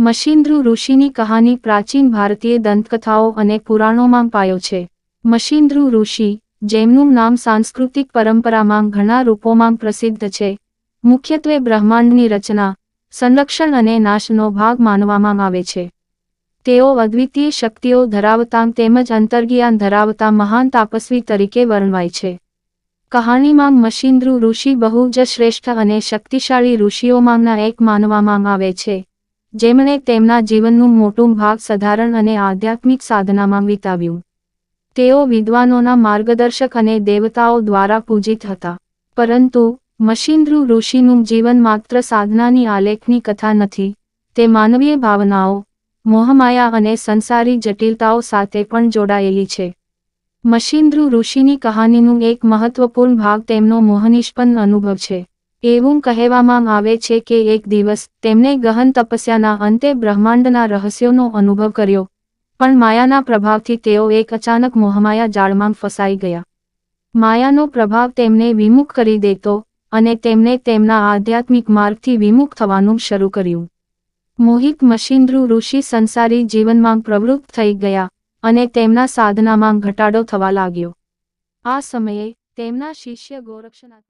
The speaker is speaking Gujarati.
મશીન્દ્રુ ઋષિની કહાની પ્રાચીન ભારતીય દંતકથાઓ અને પુરાણોમાં પાયો છે. મશીન્દ્રુ ઋષિ, જેમનું નામ સાંસ્કૃતિક પરંપરામાં ઘણા રૂપોમાં પ્રસિદ્ધ છે, મુખ્યત્વે બ્રહ્માંડની રચના, સંરક્ષણ અને નાશનો ભાગ માનવામાં આવે છે. તેઓ અદ્વિતીય શક્તિઓ ધરાવતા તેમજ અંતર્જ્ઞાન ધરાવતા મહાન તાપસ્વી તરીકે વર્ણવાય છે. કહાણીમાં મશીન્દ્રુ ઋષિ બહુ જ શ્રેષ્ઠ અને શક્તિશાળી ઋષિઓમાંના એક માનવામાં આવે છે, જેમણે તેમના જીવનનું મોટું ભાગ સાધારણ અને આધ્યાત્મિક સાધનામાં વિતાવ્યું. તેઓ વિદ્વાનોના માર્ગદર્શક અને દેવતાઓ દ્વારા પૂજિત હતા. પરંતુ મશીન્દ્રુ ઋષિનું જીવન માત્ર સાધનાની આલેખની કથા નથી, તે માનવીય ભાવનાઓ, મોહમાયા અને સંસારી જટિલતાઓ સાથે પણ જોડાયેલી છે. મશીન્દ્રુ ઋષિની કહાનીનું એક મહત્વપૂર્ણ ભાગ તેમનો મોહનિષ્પન્ન અનુભવ છે. એવું કહેવામાં આવે છે કે એક દિવસ તેમણે ગહન તપસ્યાના અંતે બ્રહ્માંડના રહસ્યોનો અનુભવ કર્યો, પણ માયાના પ્રભાવથી તેઓ એક અચાનક મોહમાયા જાળમાં ફસાઈ ગયા. માયાનો પ્રભાવ તેમને વિમુખ કરી દેતો, અને તેમણે તેમના આધ્યાત્મિક માર્ગથી વિમુખ થવાનું શરૂ કર્યું. મોહિત મશીન્દ્રુ ઋષિ સંસારી જીવનમાં પ્રવૃત્ત થઈ ગયા, અને તેમના સાધનામાં ઘટાડો થવા લાગ્યો. આ સમયે તેમના શિષ્ય ગોરક્ષનાથ